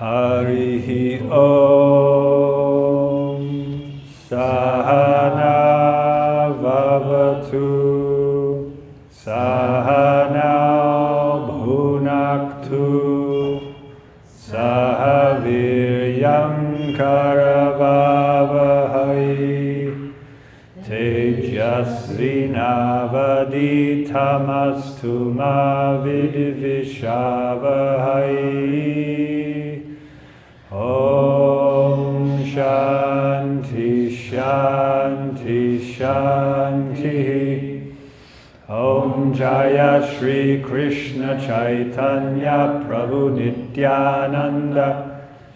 Harihi Om Sahana Vavatu Sahana Bhunaktu Sahaviryam Karavavahai Tejasvinavaditamastu ma vidvishavahai. Om Shanti Shanti Shanti. Om Jaya Shri Krishna Chaitanya Prabhu Nityananda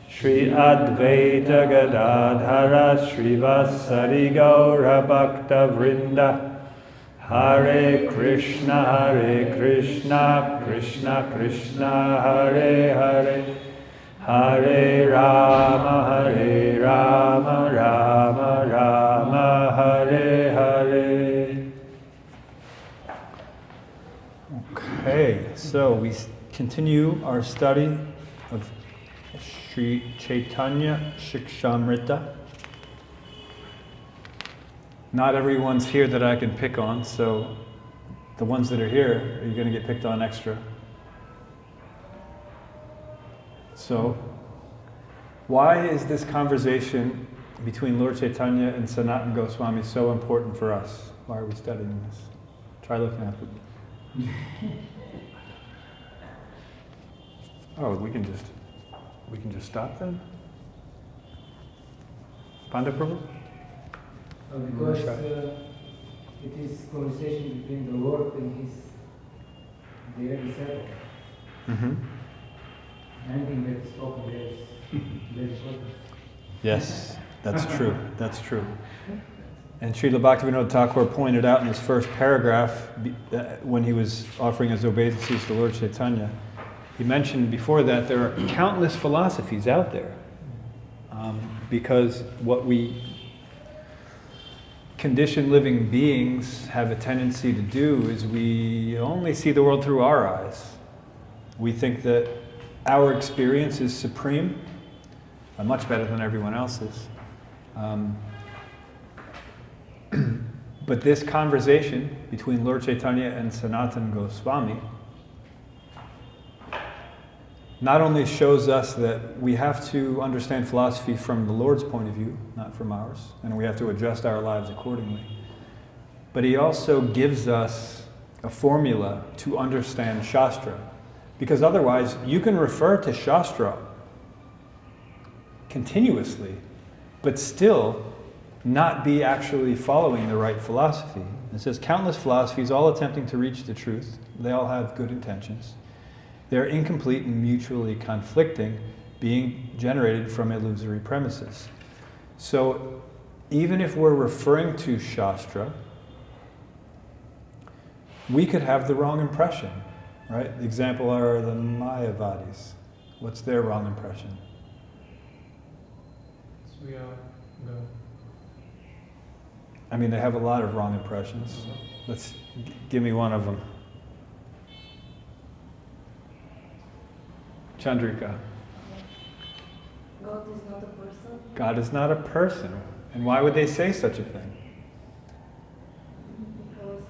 Shri Advaita Gadadhara Shri Vasari Gaura Bhakta Vrinda Hare Krishna Krishna Krishna Hare Hare Hare Rama Rama Rama Hare Hare. Okay, so we continue our study of Sri Caitanya Siksamrita. Not everyone's here that I can pick on, so the ones that are here, are you going to get picked on extra? So, why is this conversation between Lord Caitanya and Sanatana Goswami so important for us? Why are we studying this? Try looking at it. Oh, we can just stop then? Panda Prabhu? Because it is conversation between the Lord and his dear disciple. Mm-hmm. Anything that is spoken there is very important. Yes, that's true. That's true. And Srila Bhaktivinoda Thakur pointed out in his first paragraph, when he was offering his obeisances to Lord Chaitanya, he mentioned before that there are countless philosophies out there. Because what we conditioned living beings have a tendency to do is we only see the world through our eyes. We think that our experience is supreme, and much better than everyone else's. But this conversation between Lord Chaitanya and Sanatana Goswami not only shows us that we have to understand philosophy from the Lord's point of view, not from ours, and we have to adjust our lives accordingly, but he also gives us a formula to understand Shastra. Because otherwise, you can refer to Shastra continuously, but still not be actually following the right philosophy. It says countless philosophies, all attempting to reach the truth. They all have good intentions. They're incomplete and mutually conflicting, being generated from illusory premises. So even if we're referring to Shastra, we could have the wrong impression, right? The example are the Mayavadis. What's their wrong impression? I mean, they have a lot of wrong impressions. Give me one of them. Chandrika. God is not a person. God is not a person. And why would they say such a thing? Because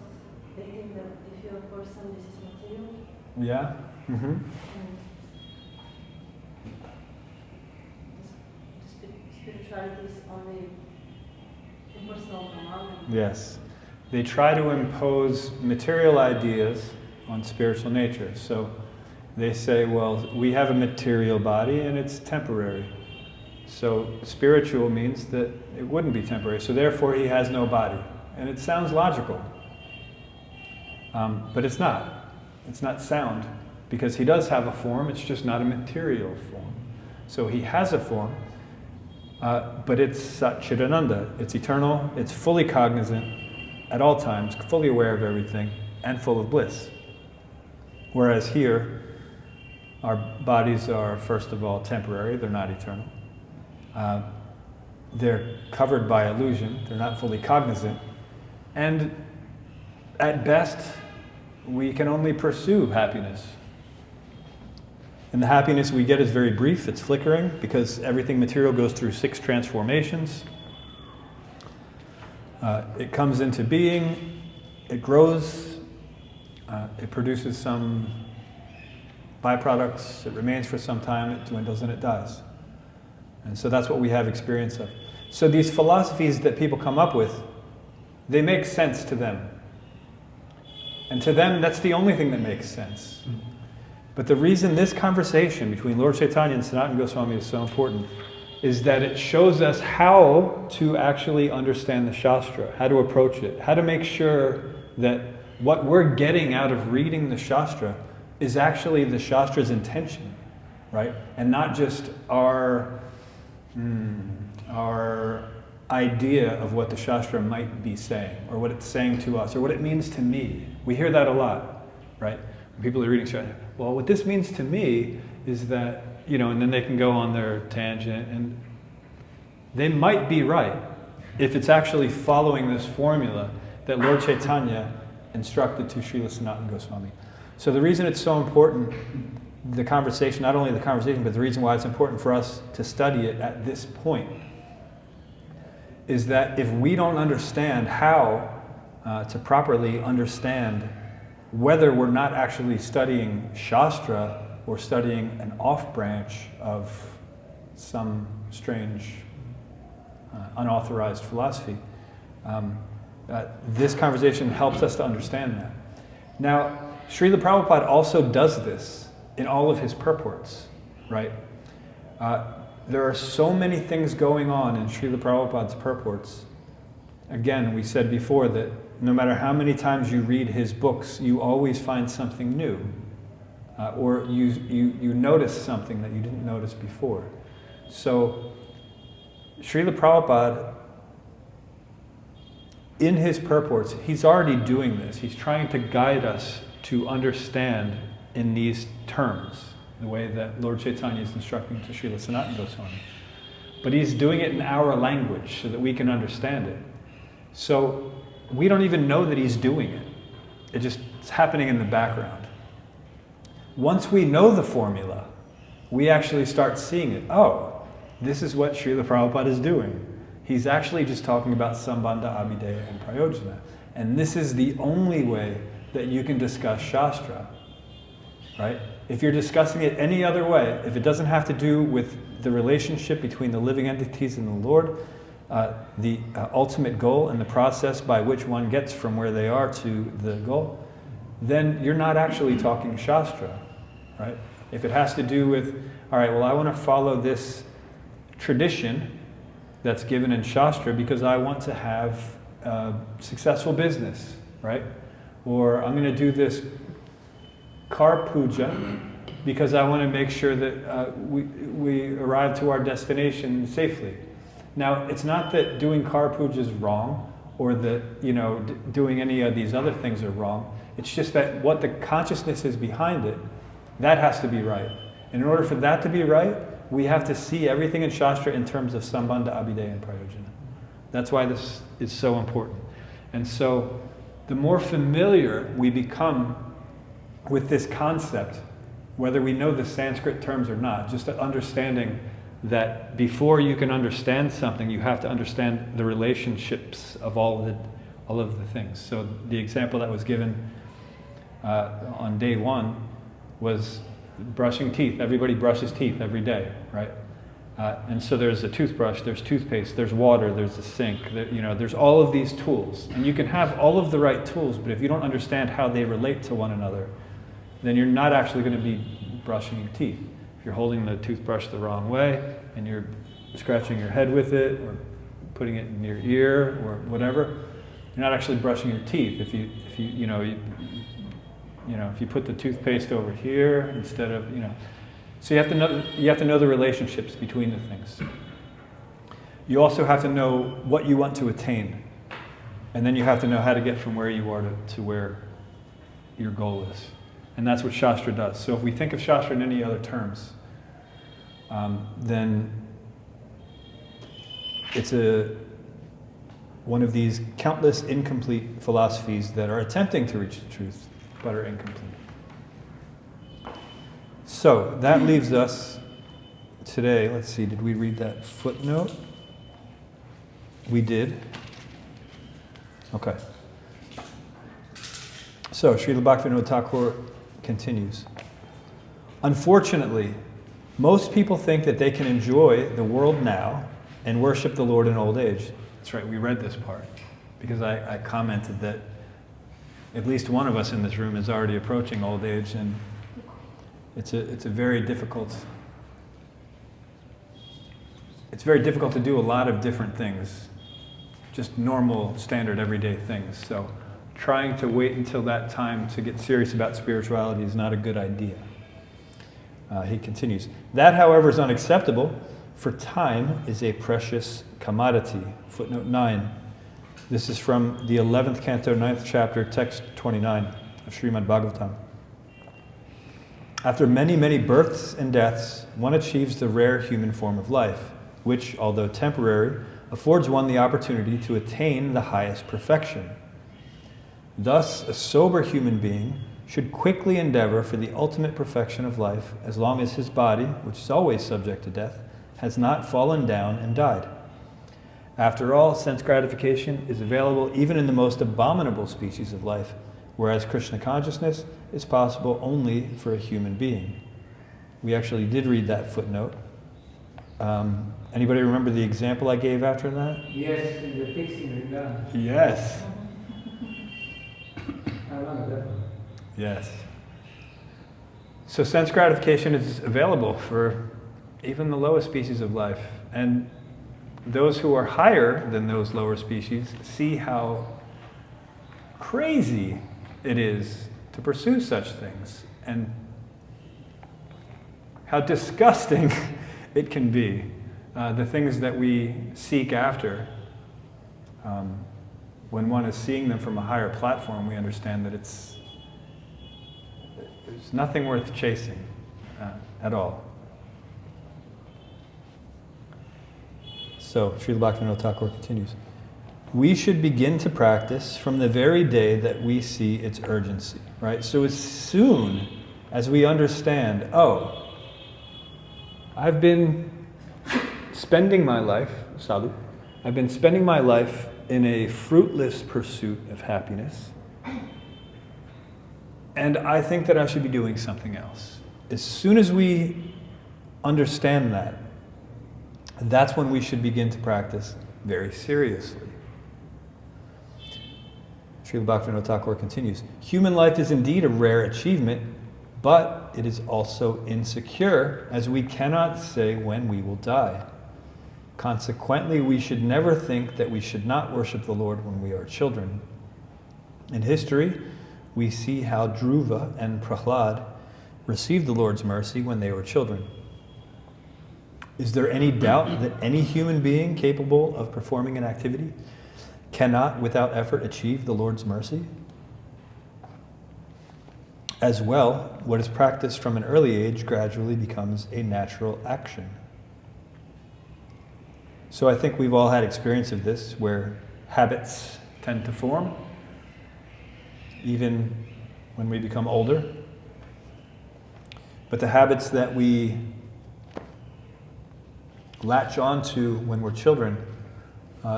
they think that if you're a person, this is material. Yeah? Mm-hmm. The spirituality is only impersonal command. Yes. They try to impose material ideas on spiritual nature. So they say, well, we have a material body and it's temporary. So spiritual means that it wouldn't be temporary. So therefore he has no body. And it sounds logical. But it's not. It's not sound. Because he does have a form, it's just not a material form. So he has a form, but it's Satchidananda. It's eternal, it's fully cognizant at all times, fully aware of everything, and full of bliss. Whereas here, our bodies are, first of all, temporary, they're not eternal. They're covered by illusion, they're not fully cognizant, and at best, we can only pursue happiness. And the happiness we get is very brief, it's flickering, because everything material goes through 6 transformations. It comes into being, it grows, it produces some byproducts, it remains for some time, it dwindles and it dies. And so that's what we have experience of. So these philosophies that people come up with, they make sense to them. And to them, that's the only thing that makes sense. But the reason this conversation between Lord Caitanya and Sanatana Goswami is so important is that it shows us how to actually understand the Shastra, how to approach it, how to make sure that what we're getting out of reading the Shastra is actually the Shastra's intention, right? And not just our idea of what the Shastra might be saying, or what it's saying to us, or what it means to me. We hear that a lot, right? When people are reading Shastra, well, what this means to me is that, and then they can go on their tangent, and they might be right if it's actually following this formula that Lord Caitanya instructed to Srila Sanatana Goswami. So the reason it's so important, the conversation, not only the conversation, but the reason why it's important for us to study it at this point, is that if we don't understand how to properly understand whether we're not actually studying Shastra or studying an off-branch of some strange, unauthorized philosophy, this conversation helps us to understand that. Now, Srila Prabhupada also does this in all of his purports, right? There are so many things going on in Srila Prabhupada's purports. Again, we said before that no matter how many times you read his books, you always find something new. Or you notice something that you didn't notice before. So, Srila Prabhupada, in his purports, he's already doing this. He's trying to guide us to understand in these terms, the way that Lord Caitanya is instructing to Srila Sanatana Goswami. But he's doing it in our language so that we can understand it. So we don't even know that he's doing it. It's happening in the background. Once we know the formula, we actually start seeing it. Oh, this is what Srila Prabhupada is doing. He's actually just talking about Sambandha, Abhideya, and Prayojana. And this is the only way that you can discuss Shastra, right? If you're discussing it any other way, if it doesn't have to do with the relationship between the living entities and the Lord, the ultimate goal and the process by which one gets from where they are to the goal, then you're not actually talking Shastra, right? If it has to do with, all right, well, I want to follow this tradition that's given in Shastra because I want to have a successful business, right? Or I'm going to do this car puja because I want to make sure that we arrive to our destination safely. Now, it's not that doing car puja is wrong, or that doing any of these other things are wrong. It's just that what the consciousness is behind it, that has to be right. And in order for that to be right, we have to see everything in Shastra in terms of Sambandha, Abhideya, and Prayojana. That's why this is so important. And so, the more familiar we become with this concept, whether we know the Sanskrit terms or not, just understanding that before you can understand something, you have to understand the relationships of all of the things. So the example that was given on day one was brushing teeth. Everybody brushes teeth every day, right? And so there's a toothbrush, there's toothpaste, there's water, there's a sink, there's all of these tools. And you can have all of the right tools, but if you don't understand how they relate to one another, then you're not actually going to be brushing your teeth. If you're holding the toothbrush the wrong way, and you're scratching your head with it, or putting it in your ear, or whatever, you're not actually brushing your teeth. If you put the toothpaste over here instead of, so you have to know the relationships between the things. You also have to know what you want to attain, and then you have to know how to get from where you are to where your goal is. And that's what Shastra does. So if we think of Shastra in any other terms, then it's one of these countless incomplete philosophies that are attempting to reach the truth, but are incomplete. So that leaves us today. Let's see, did we read that footnote? We did. Okay. So Srila Bhaktivinoda Thakur continues. Unfortunately, most people think that they can enjoy the world now and worship the Lord in old age. That's right, we read this part because I commented that at least one of us in this room is already approaching old age, and it's very difficult to do a lot of different things, just normal, standard, everyday things. So trying to wait until that time to get serious about spirituality is not a good idea. He continues, that, however, is unacceptable, for time is a precious commodity. Footnote 9. This is from the 11th canto, 9th chapter, text 29 of Srimad Bhagavatam. After many, many births and deaths, one achieves the rare human form of life, which, although temporary, affords one the opportunity to attain the highest perfection. Thus, a sober human being should quickly endeavor for the ultimate perfection of life as long as his body, which is always subject to death, has not fallen down and died. After all, sense gratification is available even in the most abominable species of life, whereas Krishna consciousness is possible only for a human being. We actually did read that footnote. Anybody remember the example I gave after that? Yes, in the pigs in the garden. Yes. I remember that one. Yes. So sense gratification is available for even the lowest species of life. And those who are higher than those lower species see how crazy it is to pursue such things and how disgusting it can be. The things that we seek after, when one is seeing them from a higher platform, we understand that there's nothing worth chasing at all. So, Srila Bhaktivinoda Thakur continues. We should begin to practice from the very day that we see its urgency, right? So as soon as we understand, oh, I've been spending my life, sadhu, I've been spending my life in a fruitless pursuit of happiness, and I think that I should be doing something else. As soon as we understand that, that's when we should begin to practice very seriously. Srila Bhaktivinoda Thakur continues, human life is indeed a rare achievement, but it is also insecure, as we cannot say when we will die. Consequently, we should never think that we should not worship the Lord when we are children. In history, we see how Dhruva and Prahlad received the Lord's mercy when they were children. Is there any doubt that any human being capable of performing an activity cannot, without effort, achieve the Lord's mercy? As well, what is practiced from an early age gradually becomes a natural action. So I think we've all had experience of this, where habits tend to form, even when we become older. But the habits that we latch onto when we're children,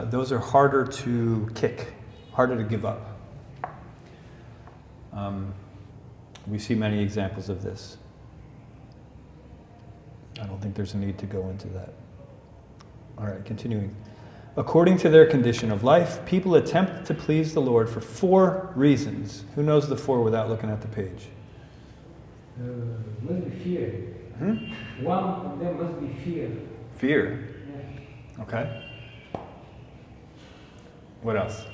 those are harder to kick, harder to give up. We see many examples of this. I don't think there's a need to go into that. All right, continuing. According to their condition of life, people attempt to please the Lord for 4 reasons. Who knows the 4 without looking at the page? Must be fear. One of them must be fear. Fear? Yeah. Okay. What else?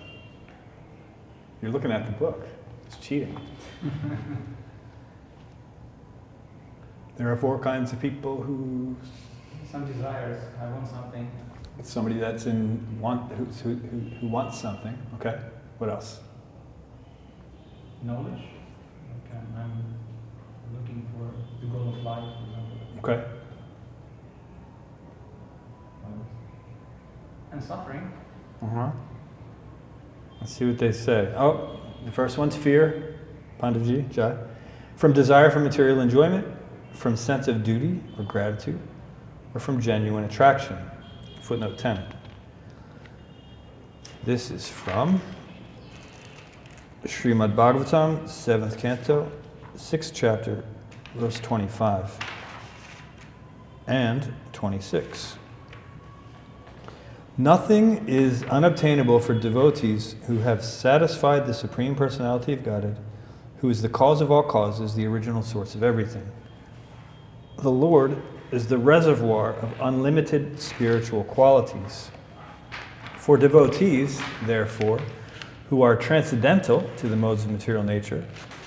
You're looking at the book. It's cheating. There are 4 kinds of people who... Some desires. I want something. Somebody that's who wants something. Okay. What else? Knowledge. Like I'm looking for the goal of life, for example. Okay. And suffering. Let's see what they say. Oh, the first one's fear. Pandavji, Jai. From desire for material enjoyment. from sense of duty or gratitude, or from genuine attraction. Footnote 10. This is from Srimad Bhagavatam, 7th canto, 6th chapter, verse 25 and 26. Nothing is unobtainable for devotees who have satisfied the Supreme Personality of Godhead, who is the cause of all causes, the original source of everything. The Lord is the reservoir of unlimited spiritual qualities. For devotees, therefore, who are transcendental to the modes of material nature,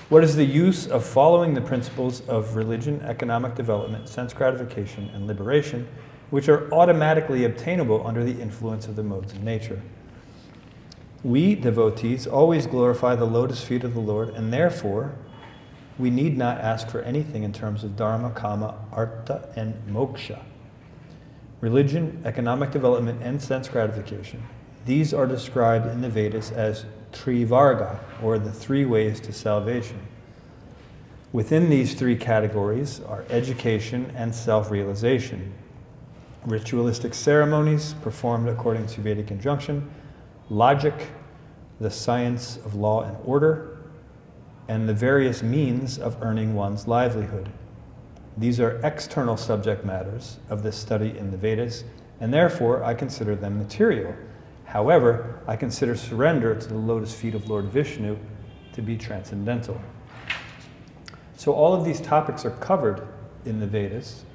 what is the use of following the principles of religion, economic development, sense gratification, and liberation, which are automatically obtainable under the influence of the modes of nature? We, devotees, always glorify the lotus feet of the Lord, and therefore we need not ask for anything in terms of dharma, kama, artha, and moksha. Religion, economic development, and sense gratification. These are described in the Vedas as trivarga, or the three ways to salvation. Within these three categories are education and self-realization, ritualistic ceremonies performed according to Vedic injunction, logic, the science of law and order, and the various means of earning one's livelihood. These are external subject matters of this study in the Vedas, and therefore I consider them material. However, I consider surrender to the lotus feet of Lord Vishnu to be transcendental. So all of these topics are covered in the Vedas,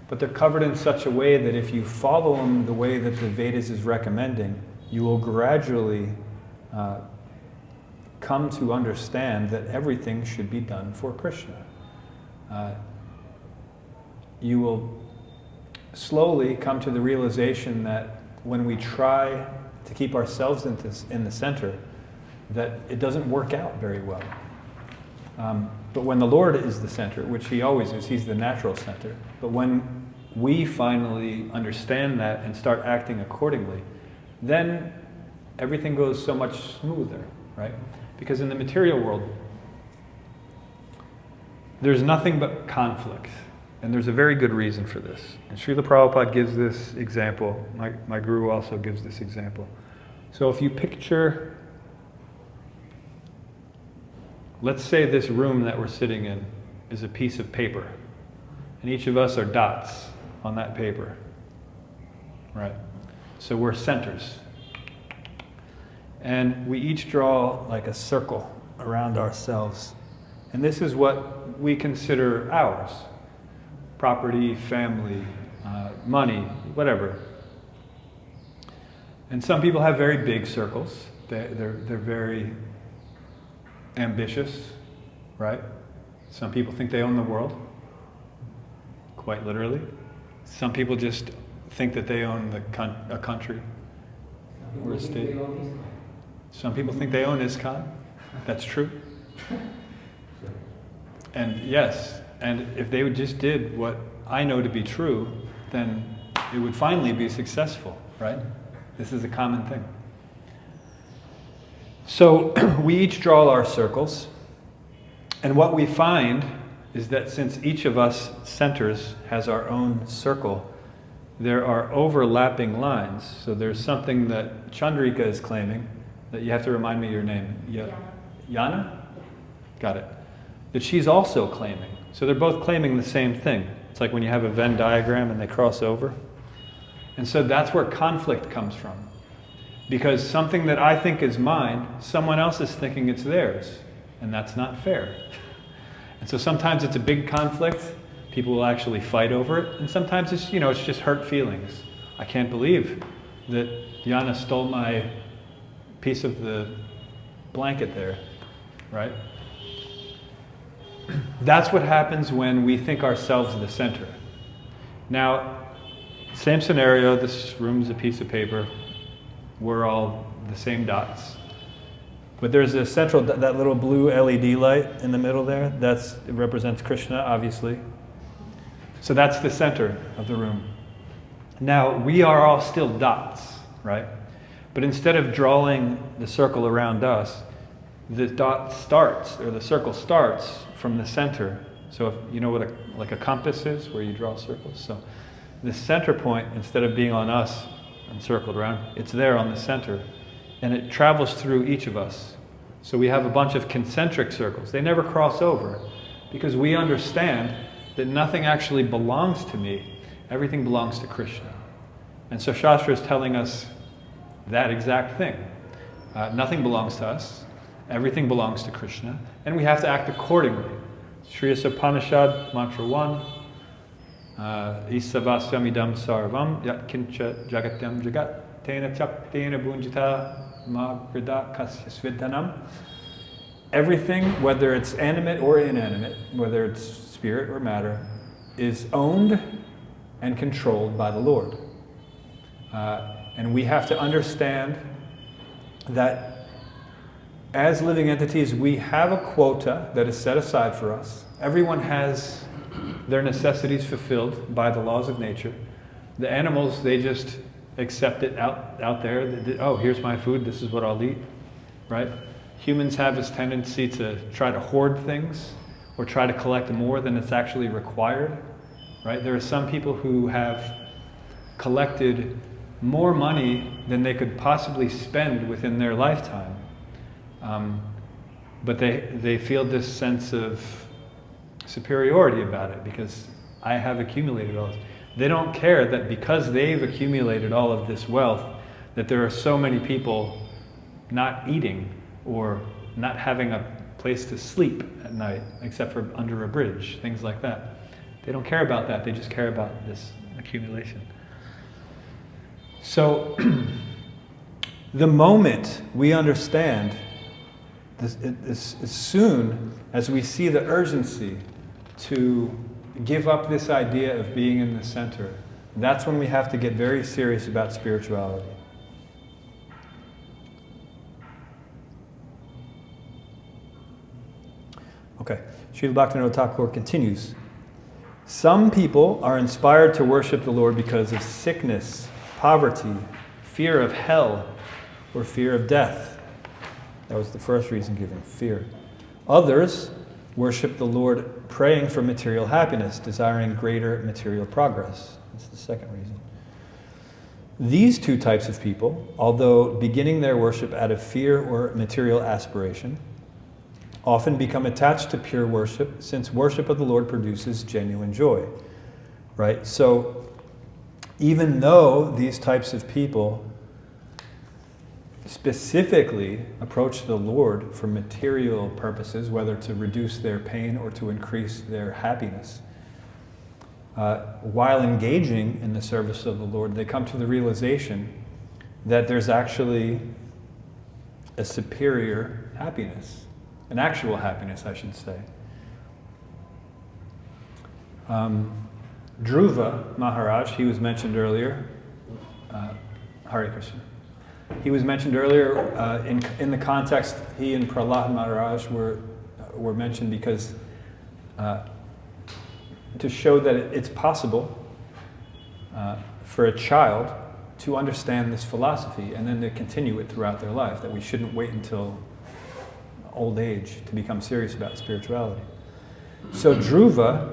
but they're covered in such a way that if you follow them the way that the Vedas is recommending, you will gradually come to understand that everything should be done for Krishna. You will slowly come to the realization that when we try to keep ourselves in the center, that it doesn't work out very well. But when the Lord is the center, which He always is, He's the natural center, but when we finally understand that and start acting accordingly, then everything goes so much smoother, right? Because in the material world, there's nothing but conflict. And there's a very good reason for this. And Srila Prabhupada gives this example. My guru also gives this example. So if you picture, let's say this room that we're sitting in is a piece of paper. And each of us are dots on that paper. Right? So we're centers. And we each draw like a circle around ourselves. And this is what we consider ours. Property, family, money, whatever. And some people have very big circles. They're very ambitious, right? Some people think they own the world, quite literally. Some people just think that they own a country or a state. Some people think they own ISKCON. That's true. And yes, and if they just did what I know to be true, then it would finally be successful, right? This is a common thing. So we each draw our circles, and what we find is that since each of us centers has our own circle, there are overlapping lines. So there's something that Chandrika is claiming, that you have to remind me your name. Yana? Got it. That she's also claiming. So they're both claiming the same thing. It's like when you have a Venn diagram and they cross over. And so that's where conflict comes from. Because something that I think is mine, someone else is thinking it's theirs. And that's not fair. And so sometimes it's a big conflict. People will actually fight over it. And sometimes it's, it's just hurt feelings. I can't believe that Yana stole my piece of the blanket there, right? That's what happens when we think ourselves the center. Now, same scenario, this room's a piece of paper. We're all the same dots. But there's a central, that little blue LED light in the middle there, it represents Krishna, obviously. So that's the center of the room. Now, we are all still dots, right? But instead of drawing the circle around us, the circle starts from the center. So if, you know what like a compass is, where you draw circles? So the center point, instead of being on us and circled around, it's there on the center. And it travels through each of us. So we have a bunch of concentric circles. They never cross over because we understand that nothing actually belongs to me. Everything belongs to Krishna. And so Shastra is telling us that exact thing. Nothing belongs to us. Everything belongs to Krishna. And we have to act accordingly. Shriyas Upanishad, Mantra 1. Isavasyamidam sarvam yatkincha jagatyam jagat tena chaktena bunjita magrida kasya svidhanam. Everything, whether it's animate or inanimate, whether it's spirit or matter, is owned and controlled by the Lord. And we have to understand that as living entities, we have a quota that is set aside for us. Everyone has their necessities fulfilled by the laws of nature. The animals, they just accept it out there. Oh, here's my food, this is what I'll eat, right? Humans have this tendency to try to hoard things or try to collect more than it's actually required, right? There are some people who have collected more money than they could possibly spend within their lifetime. But they feel this sense of superiority about it because I have accumulated all this. They don't care that because they've accumulated all of this wealth, that there are so many people not eating or not having a place to sleep at night, except for under a bridge, things like that. They don't care about that, they just care about this accumulation. So, the moment we understand, as soon as we see the urgency to give up this idea of being in the center, that's when we have to get very serious about spirituality. Okay, Srila Bhaktivinoda Thakur continues. Some people are inspired to worship the Lord because of sickness, poverty, fear of hell, or fear of death. That was the first reason given, fear. Others worship the Lord praying for material happiness, desiring greater material progress. That's the second reason. These two types of people, although beginning their worship out of fear or material aspiration, often become attached to pure worship, since worship of the Lord produces genuine joy. Right? So, even though these types of people specifically approach the Lord for material purposes, whether to reduce their pain or to increase their happiness, while engaging in the service of the Lord, they come to the realization that there's actually a superior happiness. An actual happiness, I should say. Dhruva Maharaj, he was mentioned earlier. Hare Krishna. He was mentioned earlier in the context. He and Prahlad Maharaj were mentioned because to show that it's possible for a child to understand this philosophy and then to continue it throughout their life. That we shouldn't wait until old age to become serious about spirituality. So Dhruva,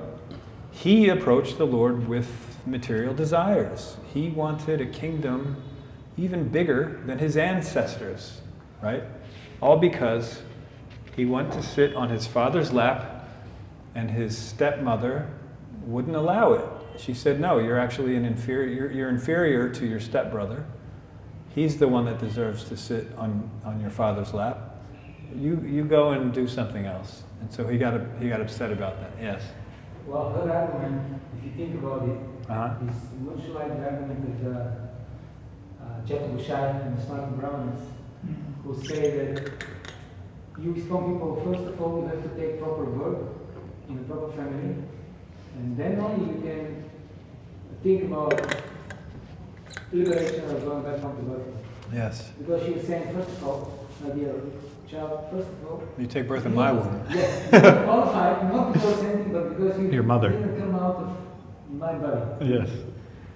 he approached the Lord with material desires. He wanted a kingdom even bigger than his ancestors, right? All because he went to sit on his father's lap and his stepmother wouldn't allow it. She said, no, you're actually you're inferior to your stepbrother. He's the one that deserves to sit on your father's lap. You go and do something else. And so he got upset about that. Yes. Well, her argument, if you think about it, is much like the argument of Jatabushai and the smart Brahmins, who say that you strong people, first of all, you have to take proper birth in a proper family, and then only you can think about liberation or going back onto birth. Yes. Because she was saying, first of all, my dear child, first of all, you take birth in my womb. Yes, you're qualified, not because anything, but because you Your mother didn't come out of my body. Yes.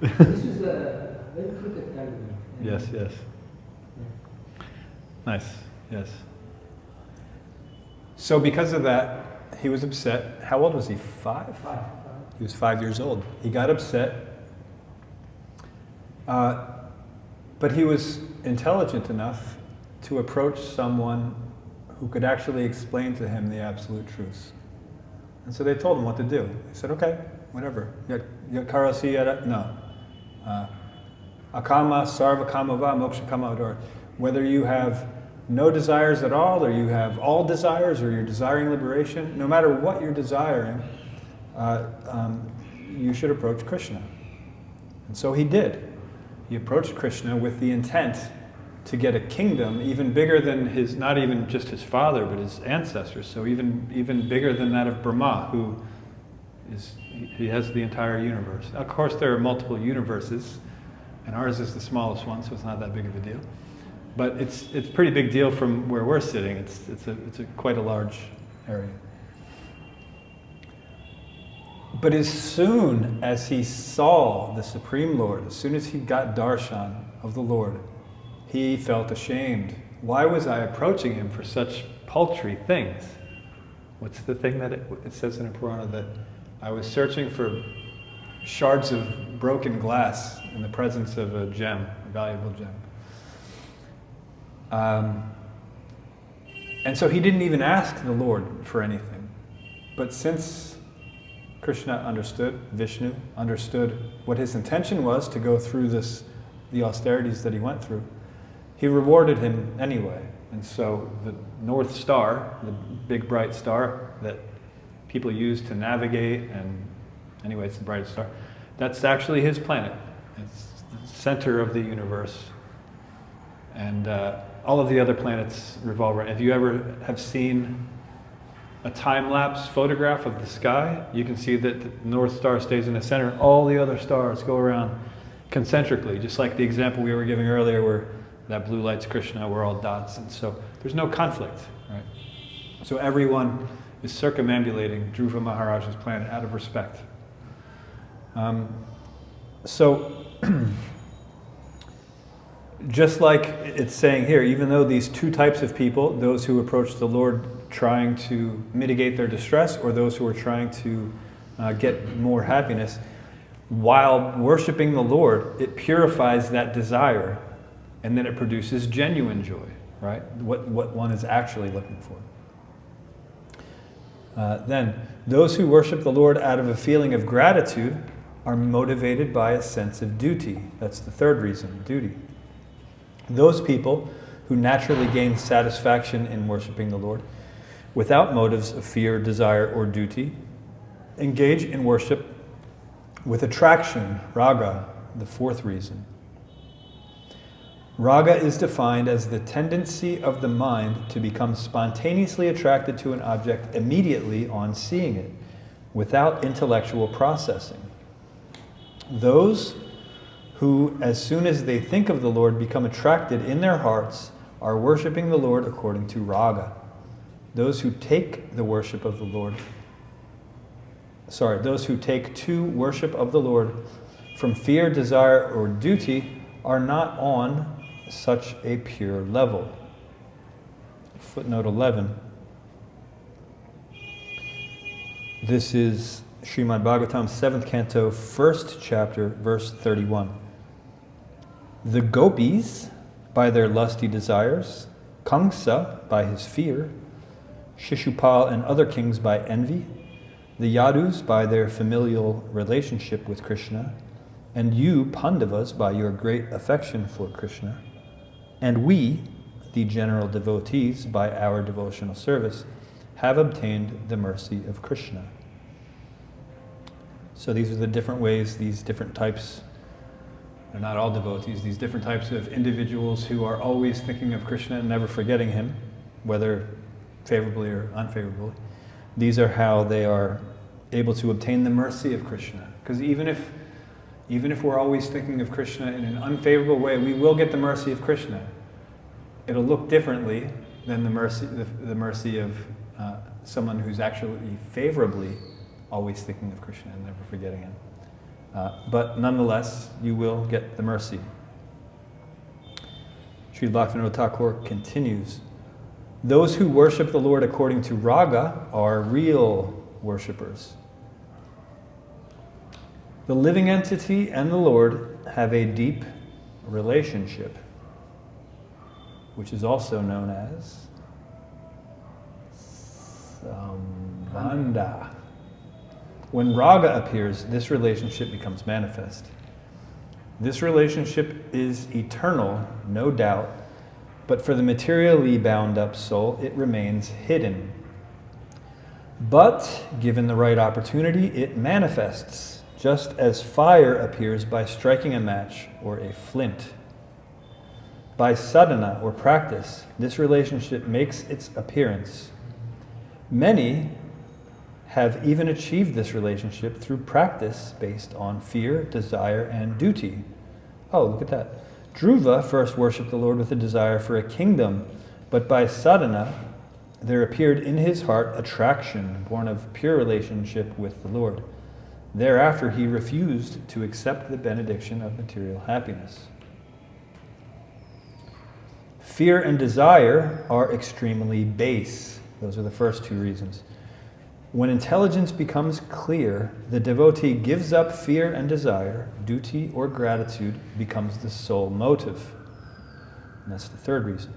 This was a very crooked argument. Yes. Yeah. Nice. Yes. So because of that, he was upset. How old was he? 5? 5. He was 5 years old. He got upset. But he was intelligent enough to approach someone who could actually explain to him the absolute truth. And so they told him what to do. He said, okay, whatever. No. Akama, sarva kama va, moksha kama ador. Whether you have no desires at all, or you have all desires, or you're desiring liberation, no matter what you're desiring, you should approach Krishna. And so he did. He approached Krishna with the intent to get a kingdom even bigger than his, not even just his father, but his ancestors. So even bigger than that of Brahma, who he has the entire universe. Of course, there are multiple universes, and ours is the smallest one, so it's not that big of a deal. But it's a pretty big deal from where we're sitting. It's quite a large area. But as soon as he saw the Supreme Lord, as soon as he got darshan of the Lord, he felt ashamed. Why was I approaching him for such paltry things? What's the thing that it says in a Purana, that I was searching for shards of broken glass in the presence of a gem, a valuable gem. And so he didn't even ask the Lord for anything. But since Krishna understood, Vishnu understood what his intention was to go through the austerities that he went through, he rewarded him anyway. And so the North Star, the big bright star that people use to navigate, and anyway, it's the brightest star, that's actually his planet. It's the center of the universe. And all of the other planets revolve around. If you ever have seen a time-lapse photograph of the sky, you can see that the North Star stays in the center. All the other stars go around concentrically, just like the example we were giving earlier where that blue light's Krishna, we're all dots. And so there's no conflict, right? So everyone is circumambulating Dhruva Maharaj's planet out of respect. Just like it's saying here, even though these two types of people, those who approach the Lord trying to mitigate their distress, or those who are trying to get more happiness, while worshiping the Lord, it purifies that desire, and then it produces genuine joy, right? What one is actually looking for. Then, those who worship the Lord out of a feeling of gratitude are motivated by a sense of duty. That's the third reason, duty. Those people who naturally gain satisfaction in worshiping the Lord without motives of fear, desire, or duty engage in worship with attraction, raga, the fourth reason. Raga is defined as the tendency of the mind to become spontaneously attracted to an object immediately on seeing it, without intellectual processing. Those who, as soon as they think of the Lord, become attracted in their hearts, are worshiping the Lord according to raga. Those who take the worship of the Lord, those who take to worship of the Lord from fear, desire, or duty are not on such a pure level. Footnote 11. This is Srimad Bhagavatam, 7th canto, 1st chapter, verse 31. The gopis, by their lusty desires, Kamsa, by his fear, Shishupal and other kings by envy, the Yadus by their familial relationship with Krishna, and you, Pandavas, by your great affection for Krishna, and we, the general devotees, by our devotional service, have obtained the mercy of Krishna. So these are the different ways, these different types, they're not all devotees, these different types of individuals who are always thinking of Krishna and never forgetting him, whether favorably or unfavorably. These are how they are able to obtain the mercy of Krishna. Because even if we're always thinking of Krishna in an unfavorable way, we will get the mercy of Krishna. It'll look differently than the mercy of someone who's actually favorably always thinking of Krishna and never forgetting him. But nonetheless, you will get the mercy. Sri Bhaktivinoda Thakur continues, Those who worship the Lord according to raga are real worshipers. The living entity and the Lord have a deep relationship, which is also known as Sambandha. When raga appears, this relationship becomes manifest. This relationship is eternal, no doubt, but for the materially bound up soul, it remains hidden. But, given the right opportunity, it manifests, just as fire appears by striking a match or a flint. By sadhana or practice, this relationship makes its appearance. Many have even achieved this relationship through practice based on fear, desire, and duty. Oh, look at that. Dhruva first worshipped the Lord with a desire for a kingdom, but by sadhana, there appeared in his heart attraction born of pure relationship with the Lord. Thereafter, he refused to accept the benediction of material happiness. Fear and desire are extremely base. Those are the first two reasons. When intelligence becomes clear, the devotee gives up fear and desire. Duty or gratitude becomes the sole motive. And that's the third reason.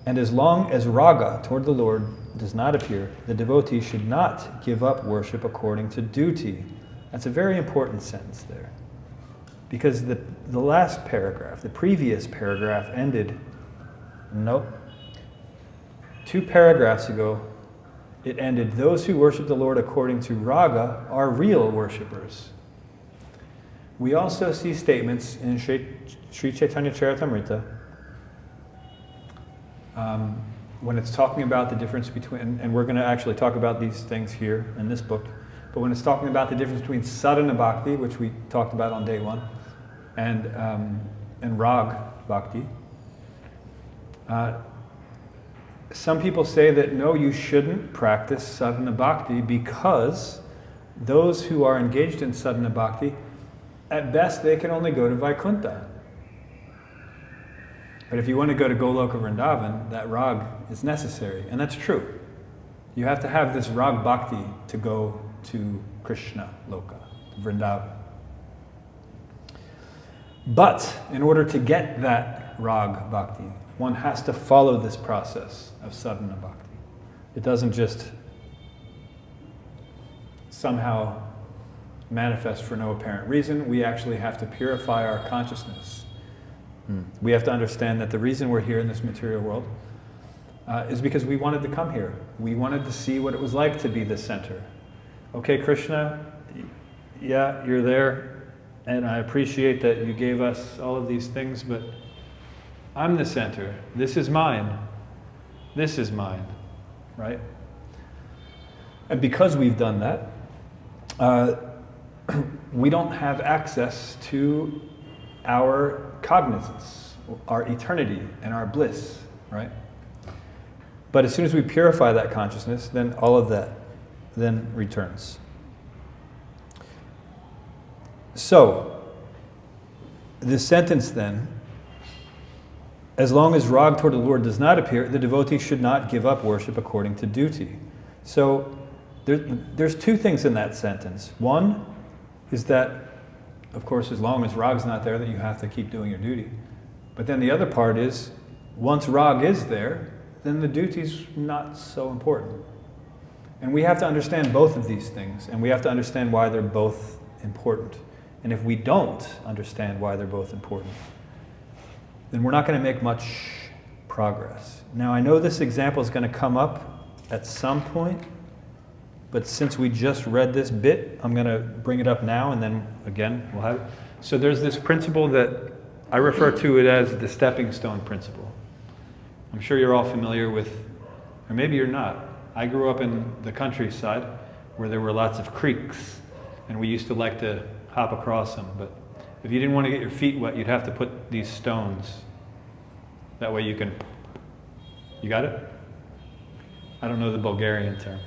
And as long as raga toward the Lord does not appear, the devotee should not give up worship according to duty. That's a very important sentence there. Because the last paragraph, the previous paragraph ended, nope. 2 paragraphs ago, it ended, those who worship the Lord according to raga are real worshipers. We also see statements in Sri Caitanya Siksamrita when it's talking about the difference between, and we're going to actually talk about these things here in this book, but when it's talking about the difference between sadhana bhakti, which we talked about on day 1, and rag bhakti, some people say that no, you shouldn't practice sadhana bhakti because those who are engaged in sadhana bhakti, at best they can only go to Vaikuntha. But if you want to go to Goloka Vrindavan, that rag is necessary. And that's true. You have to have this rag bhakti to go to Krishna Loka, Vrindavan. But in order to get that rag bhakti, one has to follow this process of sadhana bhakti. It doesn't just somehow manifest for no apparent reason. We actually have to purify our consciousness. We have to understand that the reason we're here in this material world is because we wanted to come here. We wanted to see what it was like to be the center. Okay, Krishna, yeah, you're there, and I appreciate that you gave us all of these things, but I'm the center. This is mine. This is mine, right? And because we've done that, we don't have access to our cognizance, our eternity, and our bliss, right? But as soon as we purify that consciousness, then all of that then returns. So, this sentence then, as long as rag toward the Lord does not appear, the devotee should not give up worship according to duty. So, there's 2 things in that sentence. One is that, of course, as long as rag's not there, that you have to keep doing your duty. But then the other part is, once rag is there, then the duty's not so important. And we have to understand both of these things, and we have to understand why they're both important. And if we don't understand why they're both important, then we're not going to make much progress. Now, I know this example is going to come up at some point, but since we just read this bit, I'm going to bring it up now, and then again, we'll have it. So there's this principle that I refer to it as the stepping stone principle. I'm sure you're all familiar with, or maybe you're not. I grew up in the countryside where there were lots of creeks, and we used to like to hop across them, but if you didn't want to get your feet wet, you'd have to put these stones. That way you can, you got it? I don't know the Bulgarian term.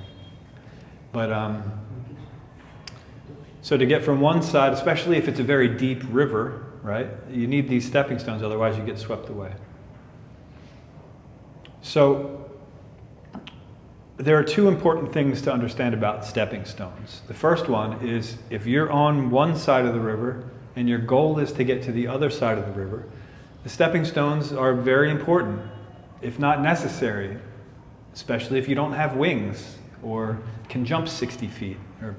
But, so to get from one side, especially if it's a very deep river, right, you need these stepping stones, otherwise you get swept away. So there are two important things to understand about stepping stones. The first one is if you're on one side of the river and your goal is to get to the other side of the river, the stepping stones are very important, if not necessary, especially if you don't have wings or can jump 60 feet or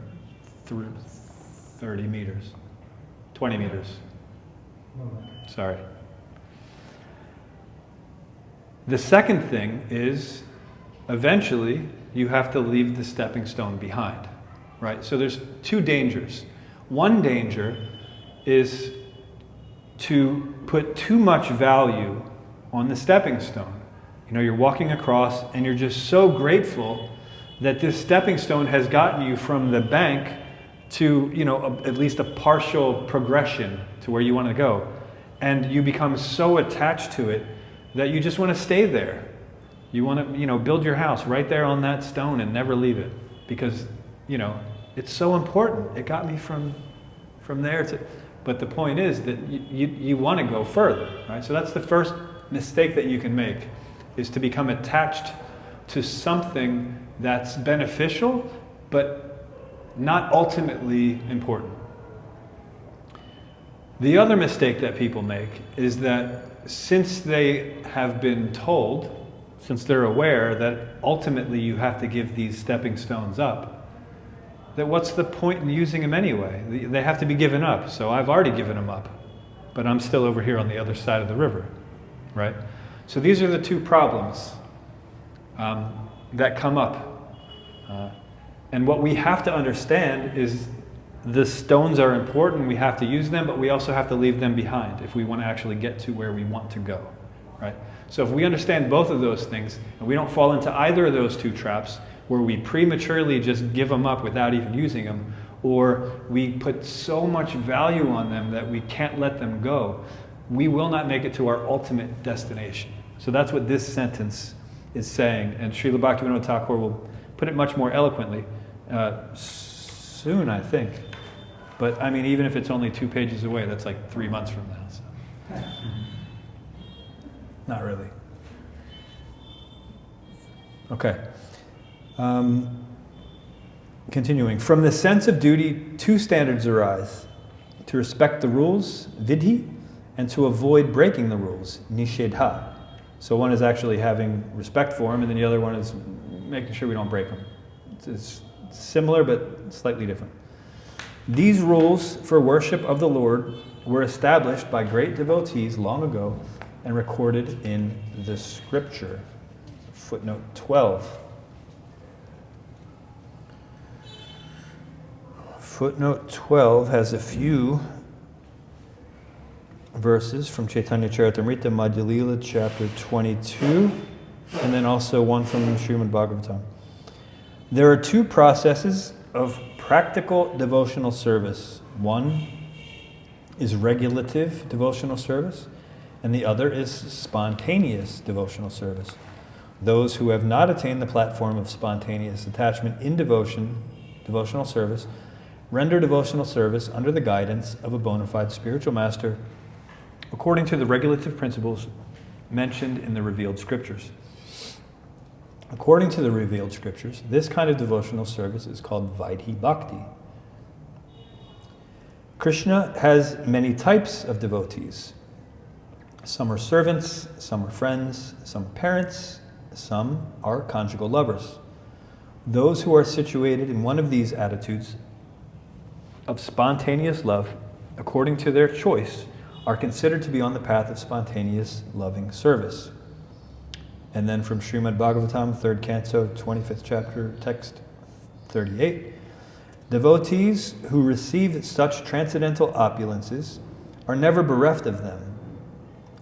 30 meters, 20 meters. Sorry. The second thing is eventually you have to leave the stepping stone behind, right? So there's two dangers. One danger is to put too much value on the stepping stone. You know, you're walking across and you're just so grateful that this stepping stone has gotten you from the bank to, you know, at least a partial progression to where you want to go. And you become so attached to it that you just want to stay there. You want to, you know, build your house right there on that stone and never leave it because, you know, it's so important. It got me from there to... But the point is that you want to go further, right? So that's the first mistake that you can make, is to become attached to something that's beneficial, but not ultimately important. The other mistake that people make is that since they have been told, since they're aware that ultimately you have to give these stepping stones up, that what's the point in using them anyway? They have to be given up. So I've already given them up, but I'm still over here on the other side of the river, right? So these are the two problems that come up. And what we have to understand is the stones are important, we have to use them, but we also have to leave them behind if we want to actually get to where we want to go, right? So if we understand both of those things, and we don't fall into either of those two traps, where we prematurely just give them up without even using them, or we put so much value on them that we can't let them go, we will not make it to our ultimate destination. So that's what this sentence is saying, and Srila Bhaktivinoda Thakur will put it much more eloquently soon, I think. But I mean, even if it's only 2 pages away, that's like 3 months from now. So. Not really. Okay. Continuing. From the sense of duty, two standards arise: to respect the rules, vidhi, and to avoid breaking the rules, nishedha. So one is actually having respect for them, and then the other one is making sure we don't break them. It's similar, but slightly different. These rules for worship of the Lord were established by great devotees long ago and recorded in the scripture. Footnote 12. Footnote 12 has a few verses from Caitanya Siksamrita, Madhya Lila, chapter 22, and then also one from Srimad Bhagavatam. There are two processes of practical devotional service. One is regulative devotional service, and the other is spontaneous devotional service. Those who have not attained the platform of spontaneous attachment in devotional service, render devotional service under the guidance of a bona fide spiritual master according to the regulative principles mentioned in the revealed scriptures. According to the revealed scriptures, this kind of devotional service is called Vaidhi Bhakti. Krishna has many types of devotees. Some are servants, some are friends, some are parents, some are conjugal lovers. Those who are situated in one of these attitudes of spontaneous love, according to their choice, are considered to be on the path of spontaneous loving service. And then from Srimad Bhagavatam, 3rd Canto, 25th chapter, text 38, devotees who receive such transcendental opulences are never bereft of them.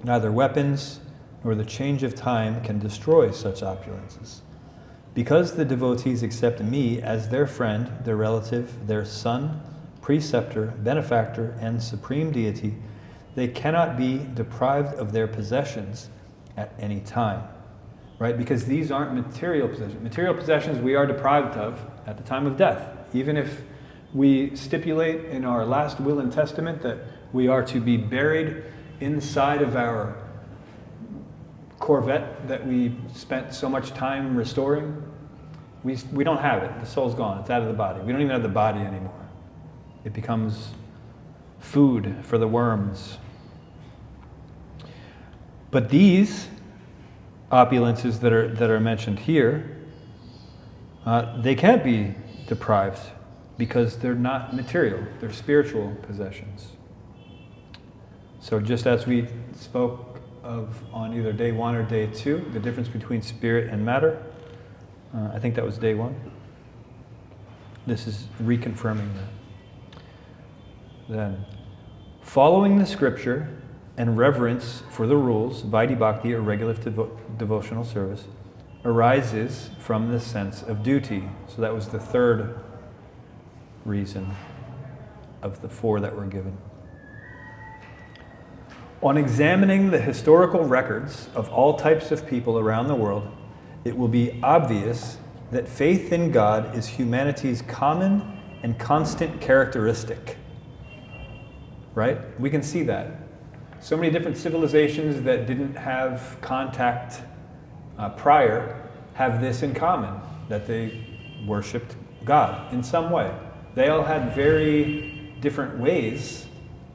Neither weapons nor the change of time can destroy such opulences. Because the devotees accept me as their friend, their relative, their son, preceptor, benefactor, and supreme deity, they cannot be deprived of their possessions at any time. Right? Because these aren't material possessions. Material possessions we are deprived of at the time of death. Even if we stipulate in our last will and testament that we are to be buried inside of our Corvette that we spent so much time restoring, We don't have it. The soul's gone. It's out of the body. We don't even have the body anymore. It becomes food for the worms. But these opulences that are mentioned here, they can't be deprived because they're not material. They're spiritual possessions. So just as we spoke of on either day 1 or day 2, the difference between spirit and matter, I think that was day 1. This is reconfirming that. Then, following the scripture and reverence for the rules, Vaidhi Bhakti, or regular devotional service, arises from the sense of duty. So that was the third reason of the 4 that were given. On examining the historical records of all types of people around the world, it will be obvious that faith in God is humanity's common and constant characteristic. Right? We can see that. So many different civilizations that didn't have contact prior have this in common, that they worshipped God in some way. They all had very different ways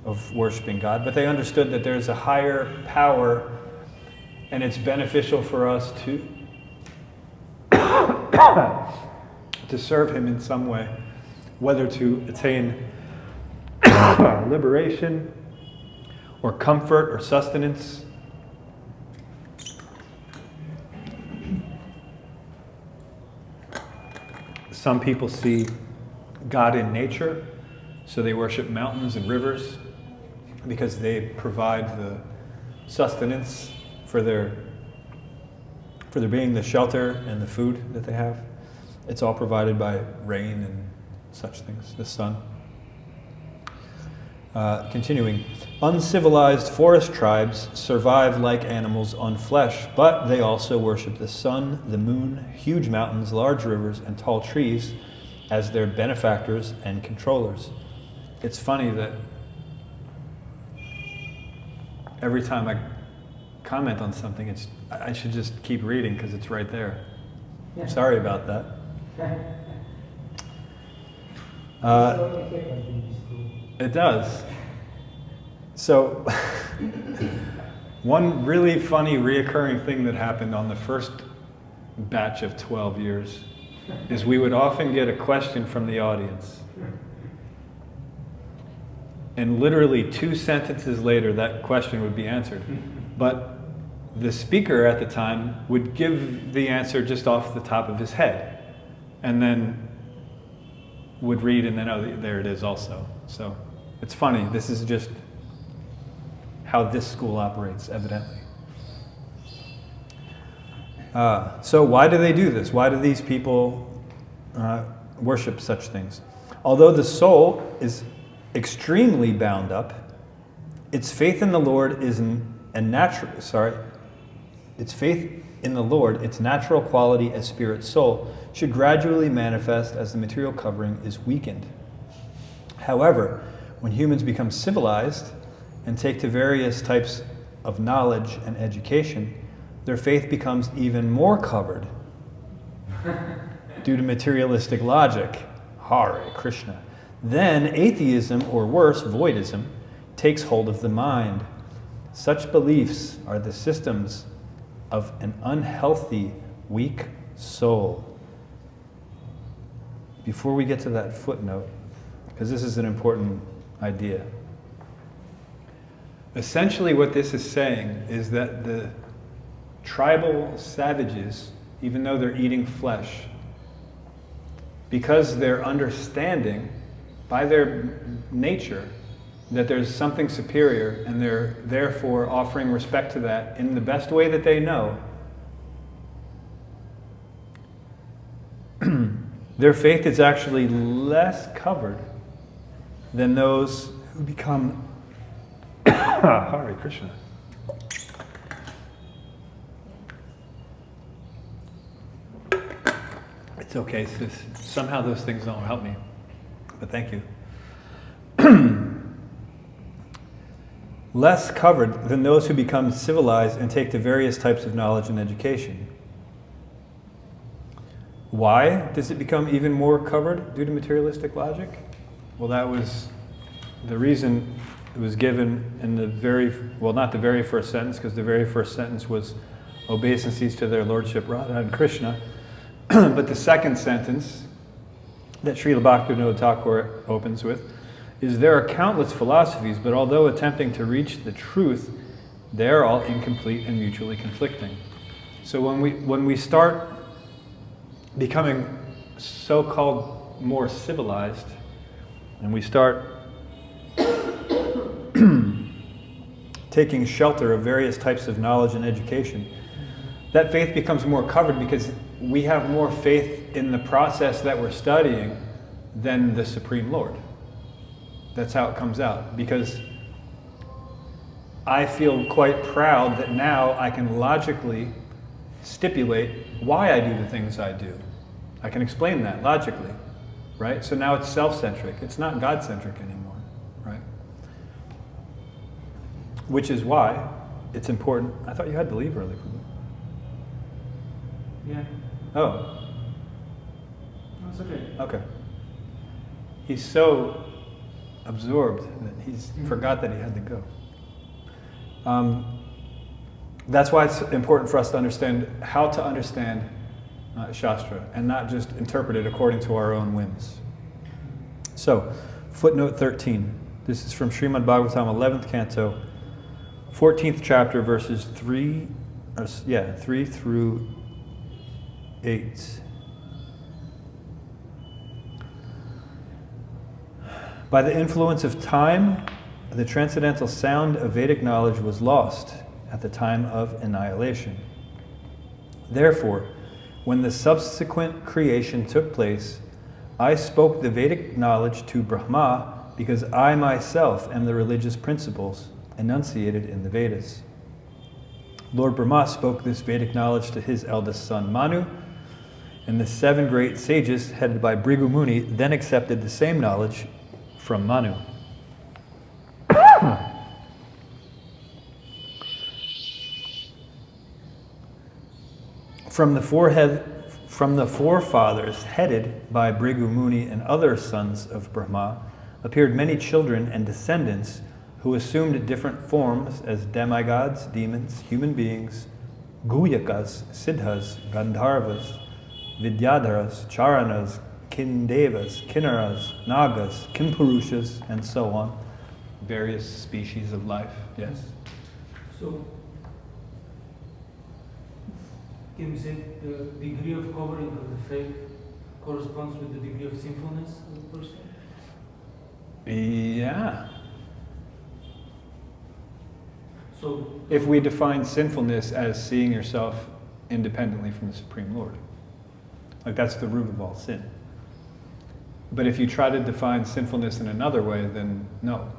of worshiping God, but they understood that there's a higher power and it's beneficial for us to serve Him in some way, whether to attain liberation or comfort or sustenance. Some people see God in nature, so they worship mountains and rivers because they provide the sustenance for their being, the shelter and the food that they have. It's all provided by rain and such things, the sun. Continuing, uncivilized forest tribes survive like animals on flesh, but they also worship the sun, the moon, huge mountains, large rivers, and tall trees as their benefactors and controllers. It's funny that every time I comment on something, I should just keep reading because it's right there. Yeah. Sorry about that. It does. So, one really funny reoccurring thing that happened on the first batch of 12 years is we would often get a question from the audience. And literally 2 sentences later, that question would be answered. But the speaker at the time would give the answer just off the top of his head. And then would read and then, oh, there it is also. So it's funny. This is just how this school operates, evidently. So why do they do this? Why do these people worship such things? Although the soul is extremely bound up, its faith in the Lord is its faith in the Lord, its natural quality as spirit soul, should gradually manifest as the material covering is weakened. However, when humans become civilized and take to various types of knowledge and education, their faith becomes even more covered due to materialistic logic. Hare Krishna. Then atheism, or worse, voidism, takes hold of the mind. Such beliefs are the systems of an unhealthy, weak soul. Before we get to that footnote, because this is an important idea. Essentially what this is saying is that the tribal savages, even though they're eating flesh, because they're understanding by their nature that there's something superior, and they're therefore offering respect to that in the best way that they know, their faith is actually less covered than those who become Hare Krishna. It's okay, sis. Somehow those things don't help me. But thank you. Less covered than those who become civilized and take to various types of knowledge and education. Why does it become even more covered due to materialistic logic? Well, that was the reason it was given in the not the very first sentence, because the very first sentence was obeisances to their lordship Radha and Krishna. But the second sentence that Srila Bhaktivinoda Thakur opens with is, there are countless philosophies, but although attempting to reach the truth, they are all incomplete and mutually conflicting. So when we start becoming so-called more civilized, and we start taking shelter of various types of knowledge and education, that faith becomes more covered because we have more faith in the process that we're studying than the Supreme Lord. That's how it comes out. Because I feel quite proud that now I can logically stipulate why I do the things I do. I can explain that logically, right? So now it's self-centric. It's not God-centric anymore, right? Which is why it's important. I thought you had to leave early, Prabhu. Yeah. Oh, No, it's okay. okay. He's so absorbed that he's forgot that he had to go. That's why it's important for us to understand how to understand Shastra and not just interpret it according to our own whims. So, footnote 13. This is from Srimad Bhagavatam, 11th canto, 14th chapter, verses 3 through 8. By the influence of time, the transcendental sound of Vedic knowledge was lost at the time of annihilation. Therefore, when the subsequent creation took place, I spoke the Vedic knowledge to Brahma because I myself am the religious principles enunciated in the Vedas. Lord Brahma spoke this Vedic knowledge to his eldest son Manu, and the 7 great sages, headed by Bhrigu Muni, then accepted the same knowledge from Manu. From the forefathers headed by Bhrigu Muni and other sons of Brahma appeared many children and descendants who assumed different forms as demigods, demons, human beings, guyakas, siddhas, gandharvas, vidyadharas, charanas, kindevas, kinnaras, nagas, kimpurushas, and so on. Various species of life. Yes? So, can we say the degree of covering of the faith corresponds with the degree of sinfulness of the person? Yeah. So, If we define sinfulness as seeing yourself independently from the Supreme Lord, like that's the root of all sin. But if you try to define sinfulness in another way, then no.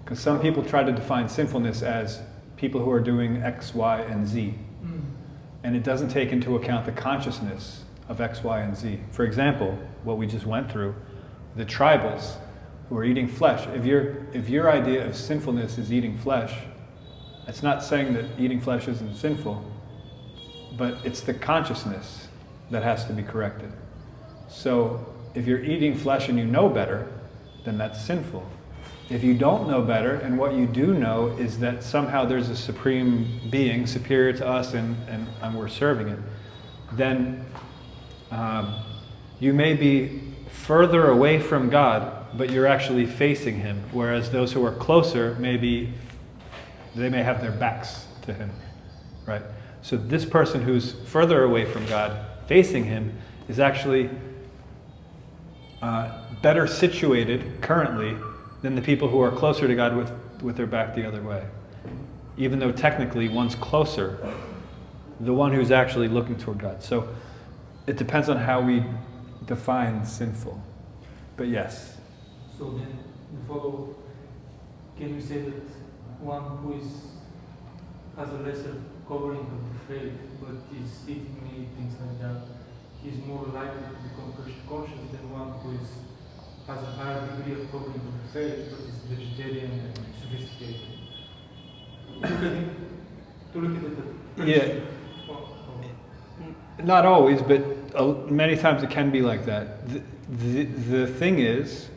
Because some people try to define sinfulness as people who are doing X, Y, and Z. And it doesn't take into account the consciousness of X, Y, and Z. For example, what we just went through, the tribals who are eating flesh. If your idea of sinfulness is eating flesh, it's not saying that eating flesh isn't sinful, but it's the consciousness that has to be corrected. So if you're eating flesh and you know better, then that's sinful. If you don't know better, and what you do know is that somehow there's a supreme being superior to us and we're serving it, then you may be further away from God, but you're actually facing Him, whereas those who are closer they may have their backs to Him, right? So this person who's further away from God, facing Him, is actually better situated currently than the people who are closer to God with their back the other way. Even though technically one's closer, the one who's actually looking toward God. So it depends on how we define sinful. But yes. So then, the follow, can we say that one who has a lesser covering of the faith, but is eating meat, things like that, he's more likely to become conscious than one who has a higher degree of covering of the faith, but is vegetarian and sophisticated? To look at it. Yeah. Not always, but Many times it can be like that. The thing is,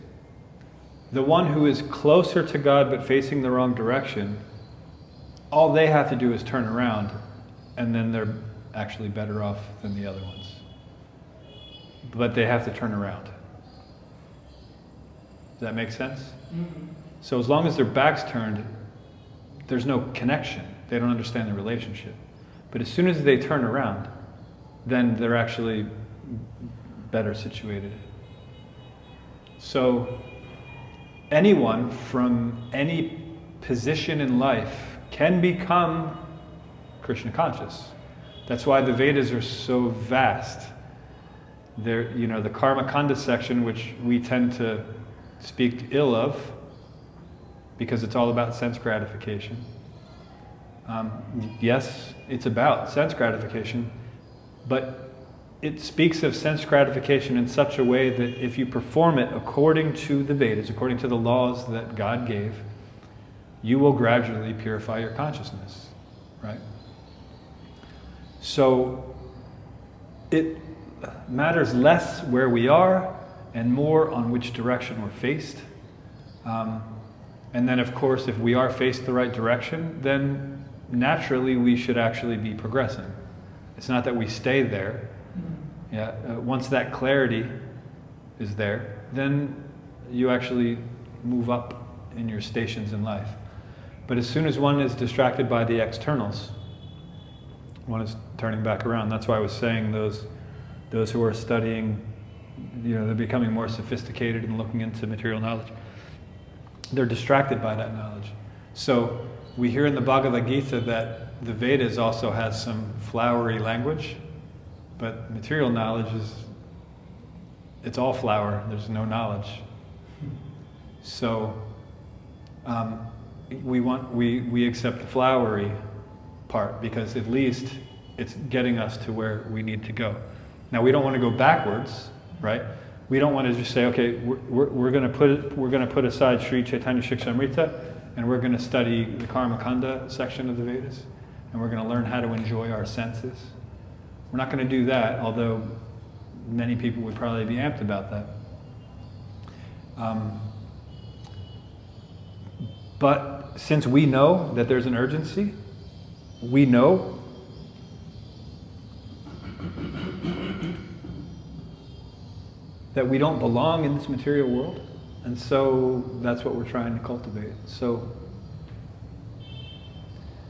the one who is closer to God but facing the wrong direction, all they have to do is turn around, and then they're actually better off than the other ones. But they have to turn around. Does that make sense? Mm-hmm. So as long as their back's turned, there's no connection. They don't understand the relationship. But as soon as they turn around, then they're actually better situated. So anyone from any position in life can become Krishna conscious. That's why the Vedas are so vast. They're, the Karma Kanda section, which we tend to speak ill of, because it's all about sense gratification. Yes, it's about sense gratification, but it speaks of sense gratification in such a way that if you perform it according to the Vedas, according to the laws that God gave, you will gradually purify your consciousness, right? So it matters less where we are and more on which direction we're faced. And then, of course, if we are faced the right direction, then naturally we should actually be progressing. It's not that we stay there. Yeah, once that clarity is there, then you actually move up in your stations in life. But as soon as one is distracted by the externals, one is turning back around. That's why I was saying those who are studying, they're becoming more sophisticated and looking into material knowledge. They're distracted by that knowledge. So we hear in the Bhagavad Gita that the Vedas also has some flowery language, but material knowledge it's all flower. There's no knowledge. So we accept the flowery part because at least it's getting us to where we need to go. Now we don't want to go backwards, right? We don't want to just say, okay, we're going to put aside Sri Caitanya Siksamrita, and we're going to study the Karma Kanda section of the Vedas, and we're going to learn how to enjoy our senses. We're not going to do that, although many people would probably be amped about that. But since we know that there's an urgency, we know that we don't belong in this material world, and so that's what we're trying to cultivate. So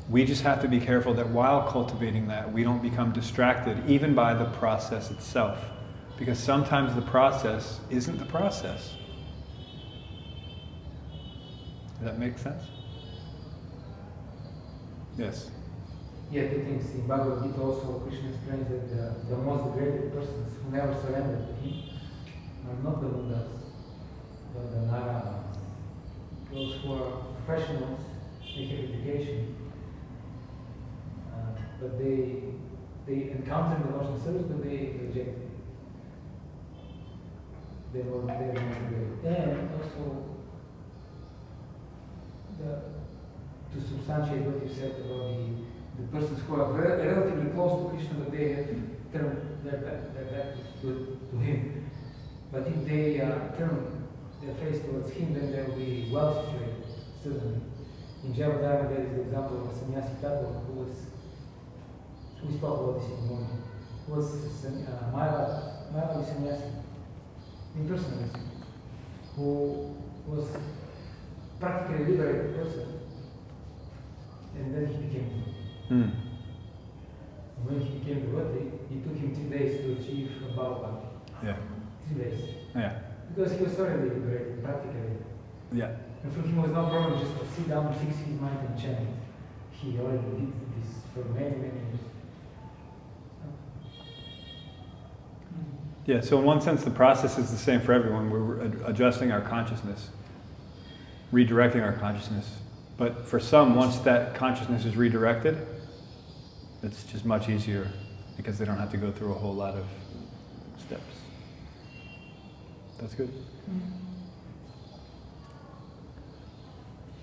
we just have to be careful that while cultivating that, we don't become distracted even by the process itself, because sometimes the process isn't the process. Does that make sense? Yes. Yeah, two things. In Bhagavad Gita also, Krishna explains that the most degraded persons who never surrender to him are not the Buddhas, but the Narayanas. Those who are professionals, they have education, but they encounter the Lord's service, but they reject it. They are not great. And also, to substantiate what you said about the persons who are relatively close to Krishna, but they have turned their back to him. But if they turn their face towards him, then they will be well situated, certainly. In Javadharma, there is the example of a sannyasi we spoke about this in the morning, who was Mayavadi sannyasi, impersonalist, who was practically a liberated person, and then he became Mm. When he became devotee, it took him 2 days to achieve a bhava. Yeah. 2 days. Yeah. Because he was already liberated, practically. Yeah. And for him it was no problem just to sit down and fix his mind and chant. He already did this for many, many years. Yeah, so in one sense the process is the same for everyone. We're adjusting our consciousness, redirecting our consciousness. But for some, once that consciousness is redirected, it's just much easier because they don't have to go through a whole lot of steps. That's good.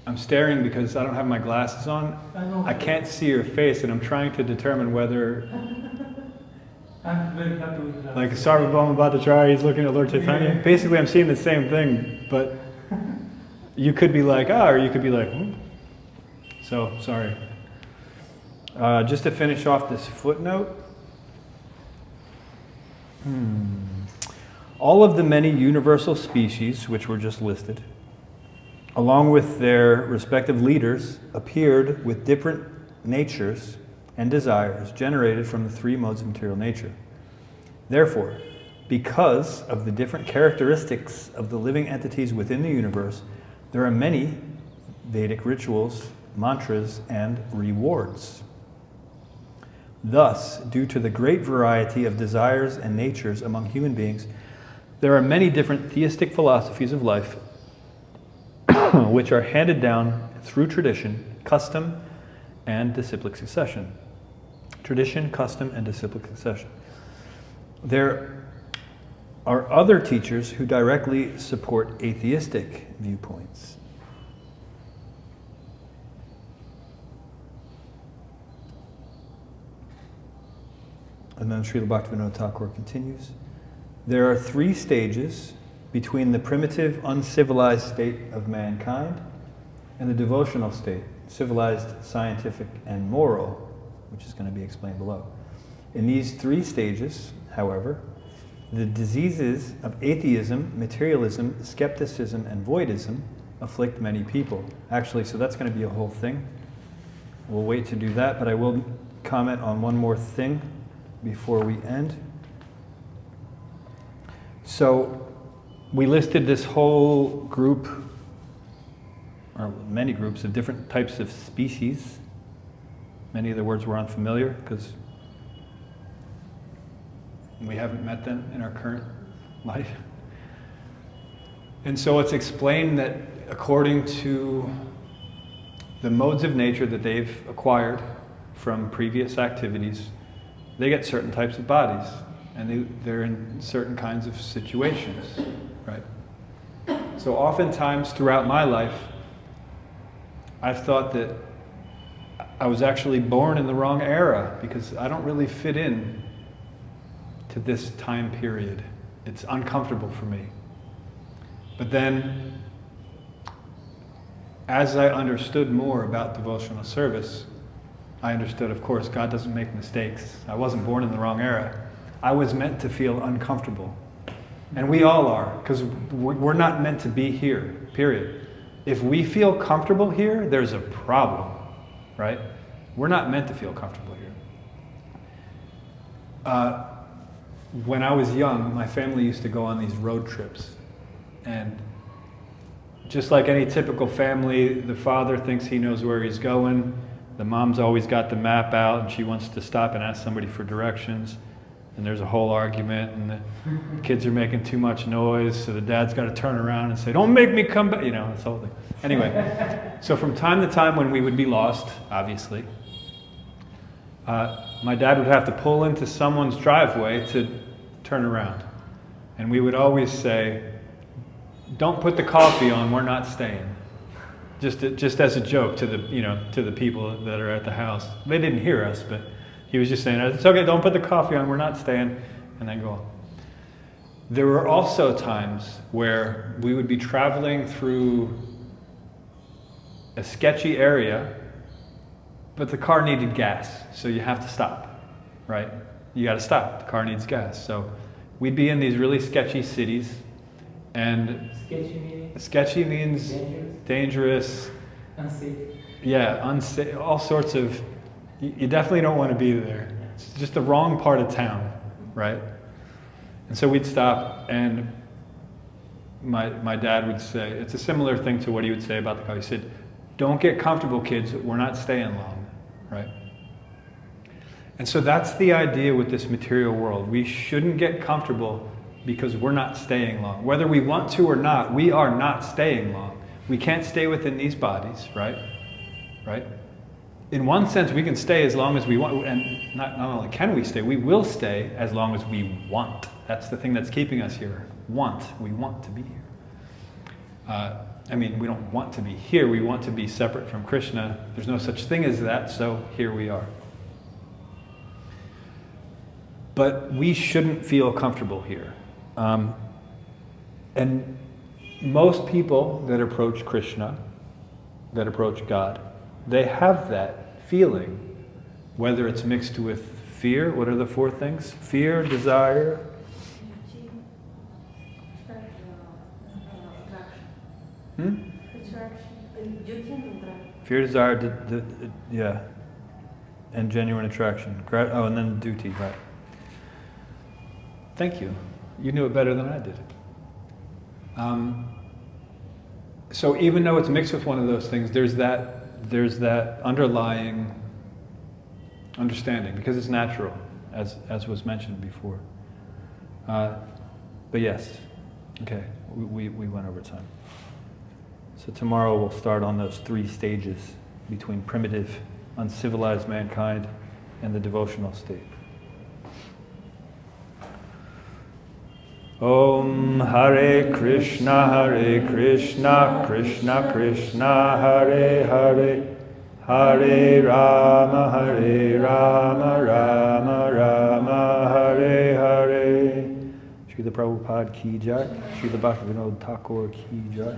I'm staring because I don't have my glasses on. I can't see your face, and I'm trying to determine whether I'm very happy with that. Like Sarvabhauma Bhattacharya, he's looking at Lord Chaitanya. Yeah. Basically, I'm seeing the same thing, but you could be like, or you could be like, So, sorry. Just to finish off this footnote. All of the many universal species, which were just listed, along with their respective leaders, appeared with different natures and desires generated from the three modes of material nature. Therefore, because of the different characteristics of the living entities within the universe, there are many Vedic rituals, mantras, and rewards. Thus, due to the great variety of desires and natures among human beings, there are many different theistic philosophies of life which are handed down through tradition, custom, and disciplic succession. Tradition, custom, and disciplic succession. There are other teachers who directly support atheistic viewpoints. And then Srila Bhaktivinoda Thakur continues. There are three stages between the primitive, uncivilized state of mankind and the devotional state, civilized, scientific, and moral, which is going to be explained below. In these three stages, however, the diseases of atheism, materialism, skepticism, and voidism afflict many people. Actually, so that's going to be a whole thing. We'll wait to do that, but I will comment on one more thing before we end. So we listed this whole group, or many groups of different types of species. Many of the words were unfamiliar because we haven't met them in our current life. And so it's explained that according to the modes of nature that they've acquired from previous activities, they get certain types of bodies, and they're in certain kinds of situations, right? So oftentimes throughout my life, I've thought that I was actually born in the wrong era because I don't really fit in to this time period. It's uncomfortable for me. But then, as I understood more about devotional service, I understood, of course, God doesn't make mistakes. I wasn't born in the wrong era. I was meant to feel uncomfortable. And we all are, because we're not meant to be here, period. If we feel comfortable here, there's a problem, right? We're not meant to feel comfortable here. When I was young, my family used to go on these road trips. And just like any typical family, the father thinks he knows where he's going. The mom's always got the map out, and she wants to stop and ask somebody for directions. And there's a whole argument, and the kids are making too much noise, so the dad's got to turn around and say, "Don't make me come back," this whole thing. Anyway, so from time to time when we would be lost, obviously, my dad would have to pull into someone's driveway to turn around. And we would always say, "Don't put the coffee on, we're not staying." Just as a joke to the people that are at the house. They didn't hear us, but he was just saying, "It's okay, don't put the coffee on, we're not staying," and then go on. There were also times where we would be traveling through a sketchy area, but the car needed gas, so you have to stop, right? You got to stop, the car needs gas. So we'd be in these really sketchy cities, and sketchy means dangerous, unsafe. Yeah, unsafe, all sorts of, you definitely don't want to be there. It's just the wrong part of town, right? And so we'd stop, and my dad would say, it's a similar thing to what he would say about the car. He said, "Don't get comfortable, kids, we're not staying long," right? And so that's the idea with this material world. We shouldn't get comfortable because we're not staying long. Whether we want to or not, we are not staying long. We can't stay within these bodies, right? Right? In one sense, we can stay as long as we want, and not only can we stay, we will stay as long as we want. That's the thing that's keeping us here. We want to be here. We don't want to be here, we want to be separate from Krishna. There's no such thing as that, so here we are. But we shouldn't feel comfortable here. And most people that approach Krishna, that approach God, they have that feeling, whether it's mixed with fear. What are the four things? Fear, desire. Fear, desire, yeah, and genuine attraction. And then duty, right. Thank you. You knew it better than I did. So even though it's mixed with one of those things, there's that underlying understanding, because it's natural, as was mentioned before. But yes, okay, we went over time. So tomorrow we'll start on those 3 stages between primitive, uncivilized mankind and the devotional state. Om Hare Krishna, Krishna Krishna, Hare Hare, Hare Rama, Rama Rama, Hare Hare. Srila Prabhupada ki jai, Srila Bhaktivinoda Thakur ki jai,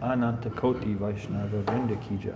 Ananta Koti Vaishnava Vrinda ki jai.